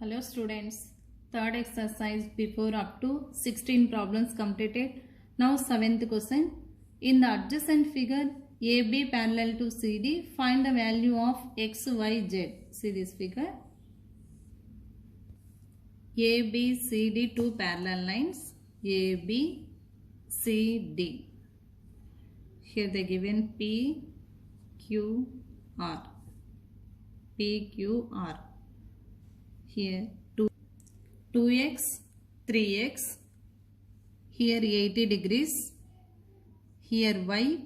Hello students, third exercise before up to 16 problems completed. Now 7th question. In the adjacent figure AB parallel to CD, find the value of x, y, z. See this figure. AB, CD, two parallel lines. AB, CD. Here they given P, Q, R. P, Q, R. Here 2x, 3x, here 80 degrees, here y,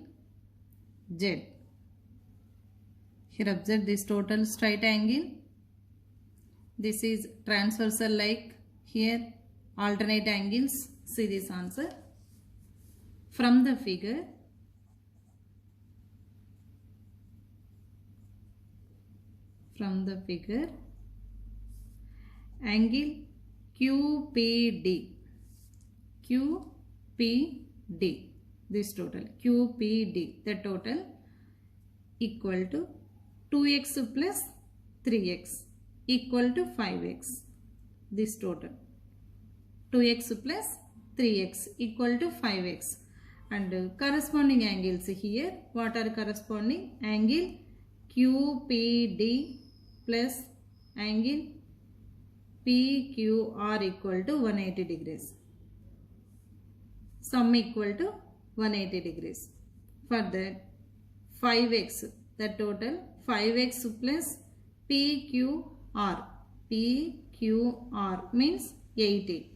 z. Here observe this total straight angle. This is transversal like here alternate angles. See this answer. From the figure, angle QPD, this total QPD, the total equal to 2x plus 3x equal to 5x. This total 2x plus 3x equal to 5x, and corresponding angles here. What are corresponding? Angle QPD plus angle PQR equal to 180 degrees. Sum equal to 180 degrees. Further, 5x, the total 5x plus PQR. PQR means 80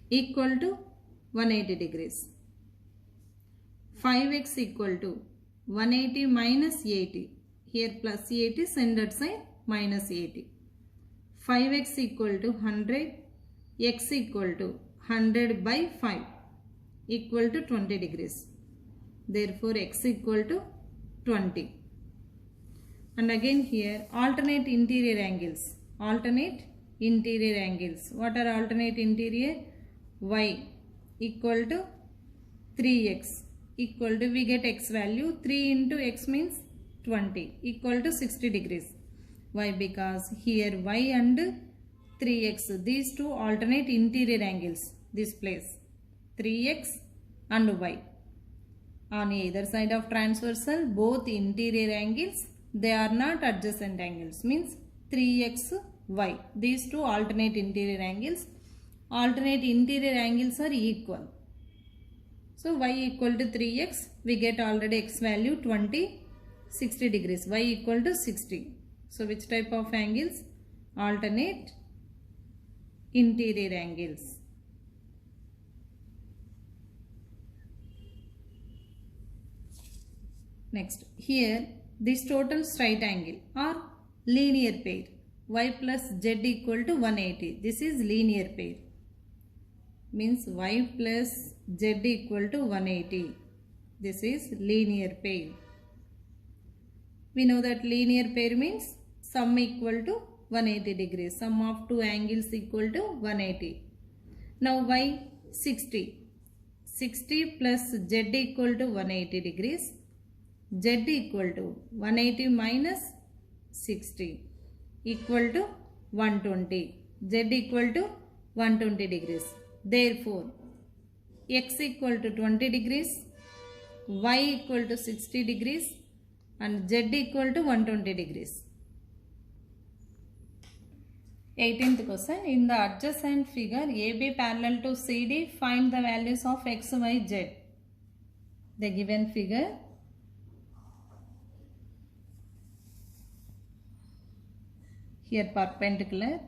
equal to 180 degrees. 5x equal to 180 minus 80. Here plus 80, sender side minus 80. 5x equal to 100, x equal to 100 by 5 equal to 20 degrees. Therefore, x equal to 20. And again here alternate interior angles. Alternate interior angles. What are alternate interior? Y equal to 3x equal to, we get x value, 3 into x means 20 equal to 60 degrees. Why? Because here y and 3x, these two alternate interior angles, this place 3x and y. On either side of transversal, both interior angles, they are not adjacent angles, means 3x, y. These two alternate interior angles. Alternate interior angles are equal. So y equal to 3x, we get already x value 20, 60 degrees, y equal to 60. So which type of angles? Alternate interior angles. Next, here this total straight angle or linear pair, y plus z equal to 180. This is linear pair. Means y plus z equal to 180. This is linear pair. We know that linear pair means sum equal to 180 degrees. Sum of two angles equal to 180. Now y 60. 60 plus z equal to 180 degrees. Z equal to 180 minus 60 equal to 120. Z equal to 120 degrees. Therefore, x equal to 20 degrees, y equal to 60 degrees, and z equal to 120 degrees. 18th question. In the adjacent figure AB parallel to CD, find the values of x, y, z. The given figure. Here perpendicular.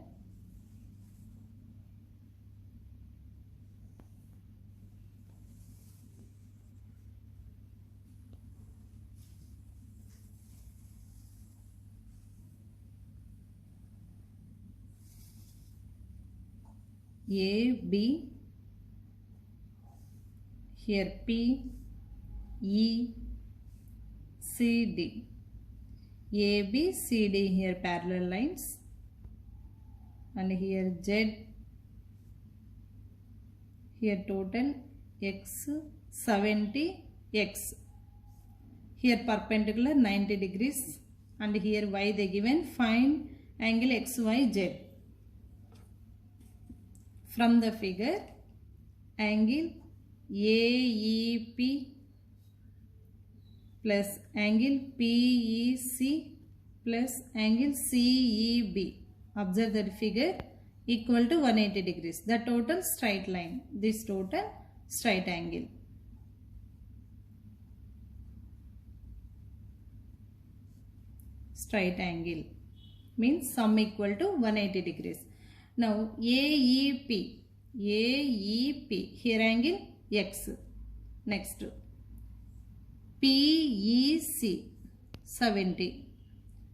A, B, here P, E, C, D. A, B, C, D, here parallel lines, and here Z, here total x 70, x, here perpendicular 90 degrees, and here y they given. Find angle XYZ. From the figure, angle AEP plus angle PEC plus angle CEB. Observe that figure equal to 180 degrees. The total straight line. This total straight angle. Straight angle means sum equal to 180 degrees. Now AEP. AEP. Here angle X. Next. PEC 70.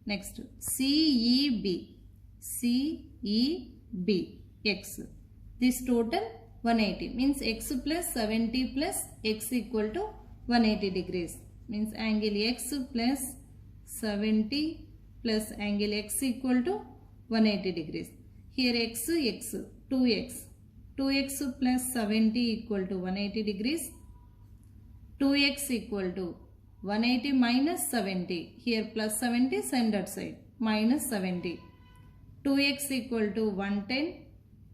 Next CEB. CEB X. This total 180 means X plus 70 plus X equal to 180 degrees. Means angle X plus 70 plus angle X equal to 180 degrees. Here X, 2X. 2X plus 70 equal to 180 degrees. 2X equal to 180 minus 70. Here plus 70 send that side. Minus 70. 2x equal to 110.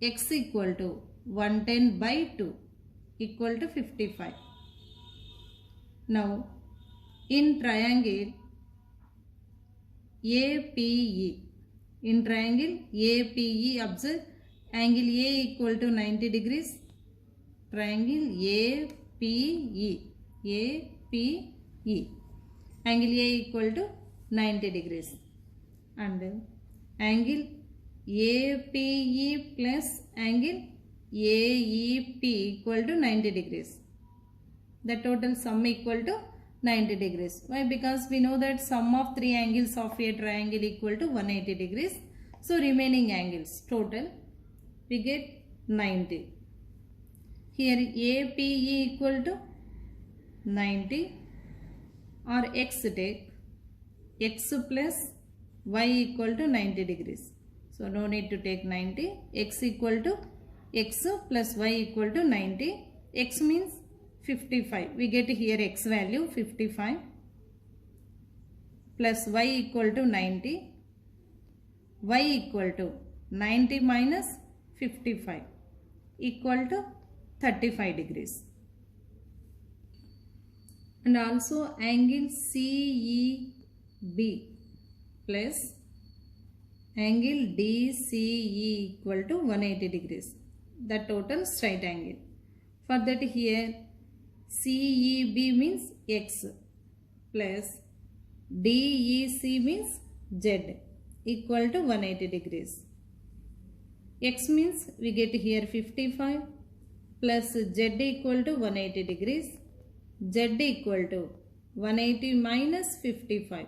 X equal to 110 by 2 equal to 55. Now in triangle APE. In triangle APE, observe angle A equal to 90 degrees. Triangle APE. APE. Angle A equal to 90 degrees. And angle APE plus angle AEP equal to 90 degrees. The total sum equal to 90 degrees. Why? Because we know that sum of three angles of a triangle equal to 180 degrees. So remaining angles total we get 90. Here APE equal to 90 or X take X plus Y equal to 90 degrees. So no need to take 90. X equal to X plus Y equal to 90. X means 55. We get here X value 55 plus Y equal to 90. Y equal to 90 minus 55 equal to 35 degrees. And also angle CEB plus angle DCE equal to 180 degrees. The total straight angle. For that here CEB means X plus DEC means Z equal to 180 degrees. X means we get here 55 plus Z equal to 180 degrees. Z equal to 180 minus 55.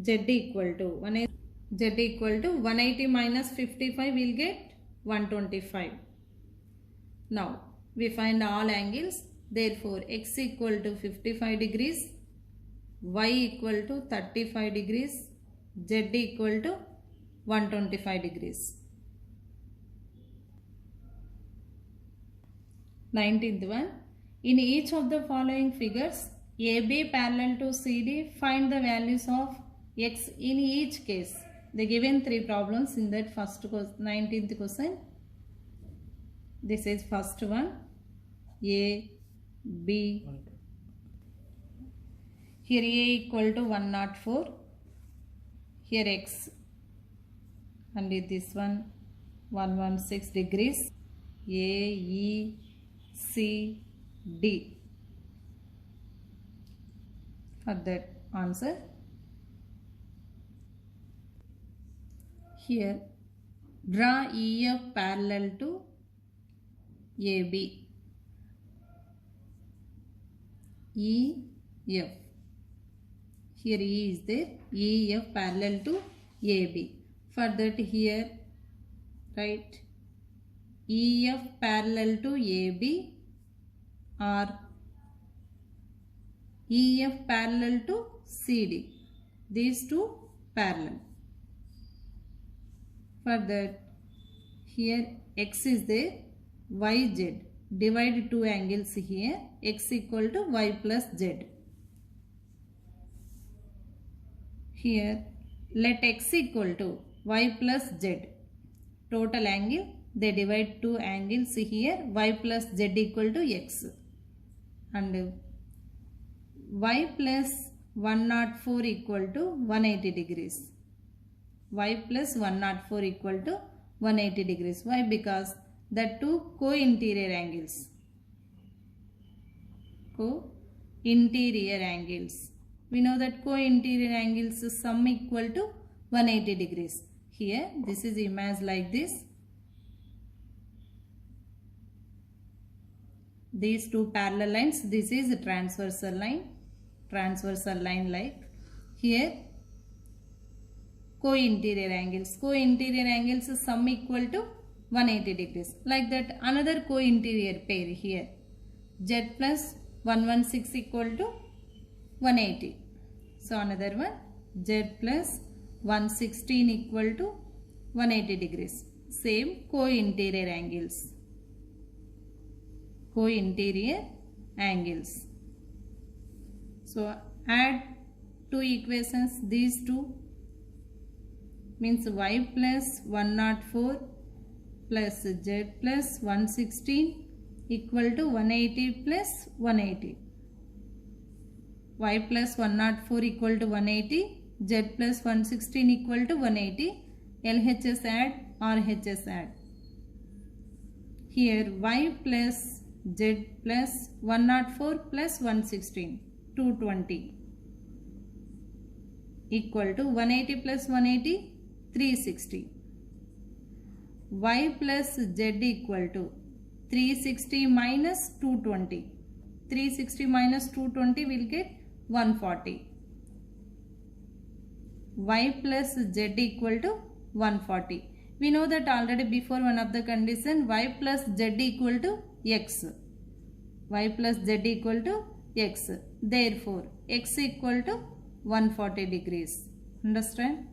Z equal to 180 minus 55 will get 125. Now we find all angles. Therefore X equal to 55 degrees, Y equal to 35 degrees, Z equal to 125 degrees. 19th one. In each of the following figures, AB parallel to CD, find the values of X in each case. They given three problems in that first 19th question. This is first one. A, B. Here A equal to 104. Here X. And this one 116 degrees. A, E, C, D. For that answer. Here draw EF parallel to AB. EF. Here E is there. EF parallel to AB. For that here write EF parallel to AB or EF parallel to CD. These two parallel. For that here X is there, Y, Z. Divide two angles here. X equal to Y plus Z. Here let x equal to y plus z. Total angle, they divide two angles here, y plus z equal to x. And y plus 104 equal to 180 degrees. Y plus 104 equal to 180 degrees. Why? Because the two co-interior angles. Co-interior angles. We know that co-interior angles sum equal to 180 degrees. Here this is image like this. These two parallel lines, this is a transversal line like here co-interior angles. Co-interior angles sum equal to 180 degrees. Like that another co-interior pair here, z plus 116 equal to 180. So another one, z plus 116 equal to 180 degrees. Same co-interior angles. Co-interior angles. So add two equations, these two means y plus 104 plus z plus 116 equal to 180 plus 180. Y plus 104 equal to 180, z plus 116 equal to 180. LHS add, RHS add. Here y plus z plus 104 plus 116, 220 equal to 180 plus 180, 360. Y plus z equal to 360 minus 220. 360 minus 220 will get 140. Y plus z equal to 140. We know that already before one of the condition, y plus z equal to x. Y plus z equal to x. Therefore, x equal to 140 degrees. Understand?